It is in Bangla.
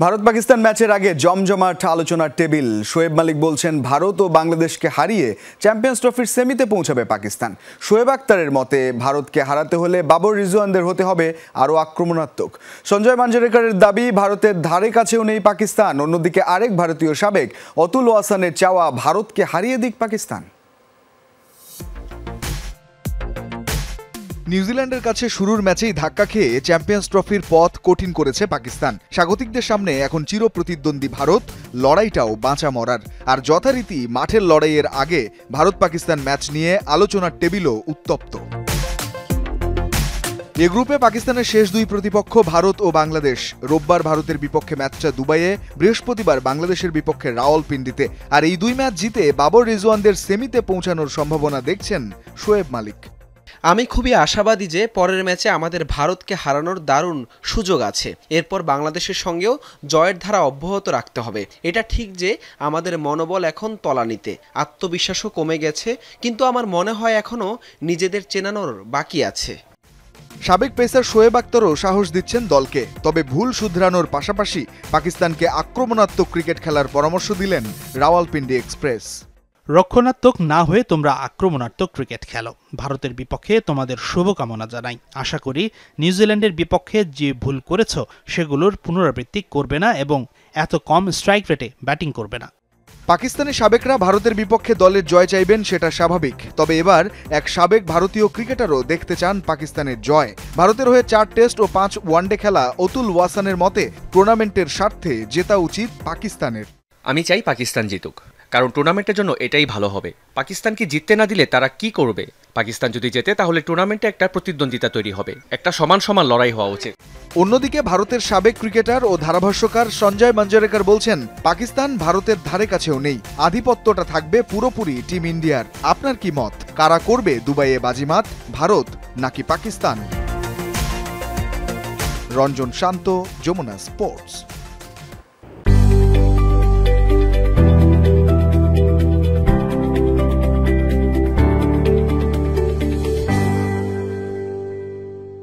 ভারত পাকিস্তান ম্যাচের আগে জমজমাট আলোচনার টেবিল। শোয়েব মালিক বলছেন ভারত ও বাংলাদেশকে হারিয়ে চ্যাম্পিয়ন্স ট্রফির সেমিতে পৌঁছাবে পাকিস্তান। শোয়েব আক্তারের মতে ভারতকে হারাতে হলে বাবর রিজওয়ানদের হতে হবে আরও আক্রমণাত্মক। সঞ্জয় মাঞ্জরেকরের দাবি ভারতের ধারে কাছেও নেই পাকিস্তান। অন্যদিকে আরেক ভারতীয় সাবেক অতুল ওয়াসানের চাওয়া ভারতকে হারিয়ে দিক পাকিস্তান। নিউজিল্যান্ডের কাছে শুরুর ম্যাচেই ধাক্কা খেয়ে চ্যাম্পিয়ন্স ট্রফির পথ কঠিন করেছে পাকিস্তান। স্বাগতিকদের সামনে এখন চিরপ্রতিদ্বন্দ্বী ভারত, লড়াইটাও বাঁচা মরার। আর যথারীতি মাঠের লড়াইয়ের আগে ভারত পাকিস্তান ম্যাচ নিয়ে আলোচনার টেবিলও উত্তপ্ত। এ গ্রুপে পাকিস্তানের শেষ দুই প্রতিপক্ষ ভারত ও বাংলাদেশ। রোববার ভারতের বিপক্ষে ম্যাচটা দুবাইয়ে, বৃহস্পতিবার বাংলাদেশের বিপক্ষে রাওয়ালপিন্ডিতে। আর এই দুই ম্যাচ জিতে বাবর রিজওয়ানদের সেমিতে পৌঁছানোর সম্ভাবনা দেখছেন শোয়েব মালিক। আমি খুবই আশাবাদী যে পরের ম্যাচে আমাদের ভারতকে হারানোর দারুণ সুযোগ আছে। এরপর বাংলাদেশের সঙ্গেও জয়ের ধারা অব্যাহত রাখতে হবে। এটা ঠিক যে আমাদের মনোবল এখন তলানিতে, আত্মবিশ্বাসও কমে গেছে, কিন্তু আমার মনে হয় এখনও নিজেদের চেনানোর বাকি আছে। সাবেক পেসার শোয়েব আক্তারও সাহস দিচ্ছেন দলকে, তবে ভুল শুধরানোর পাশাপাশি পাকিস্তানকে আক্রমণাত্মক ক্রিকেট খেলার পরামর্শ দিলেন রাওয়ালপিন্ডি এক্সপ্রেস। রক্ষণাত্মক না হয়ে তোমরা আক্রমণাত্মক ক্রিকেট খেলো। ভারতের বিপক্ষে তোমাদের শুভকামনা জানাই। আশা করি নিউজিল্যান্ডের বিপক্ষে যে ভুল করেছ সেগুলোর পুনরাবৃত্তি করবে না এবং এত কম স্ট্রাইক রেটে ব্যাটিং করবে না। পাকিস্তানি সাবেকরা ভারতের বিপক্ষে দলের জয় চাইবেন, সেটা স্বাভাবিক। তবে এবার এক সাবেক ভারতীয় ক্রিকেটারও দেখতে চান পাকিস্তানের জয়। ভারতের হয়ে 4 টেস্ট ও 5 ওয়ানডে খেলা অতুল ওয়াসানের মতে টুর্নামেন্টের স্বার্থে জেতা উচিত পাকিস্তানের। আমি চাই পাকিস্তান জিতুক, কারণ টুর্নামেন্টের জন্য এটাই ভালো হবে। পাকিস্তানকে জিততে না দিলে তারা কি করবে? পাকিস্তান যদি জেতে তাহলে টুর্নামেন্টে একটা প্রতিদ্বন্দ্বিতা তৈরি হবে, একটা সমান সমান লড়াই হওয়া উচিত। অন্যদিকে ভারতের সাবেক ক্রিকেটার ও ধারাভাষ্যকার সঞ্জয় মাঞ্জরেকর বলছেন পাকিস্তান ভারতের ধারে কাছেও নেই, আধিপত্যটা থাকবে পুরোপুরি টিম ইন্ডিয়ার। আপনার কি মত? কারা করবে দুবাইয়ে বাজিমাত, ভারত নাকি পাকিস্তান? রঞ্জন শান্ত, যমুনা স্পোর্টস।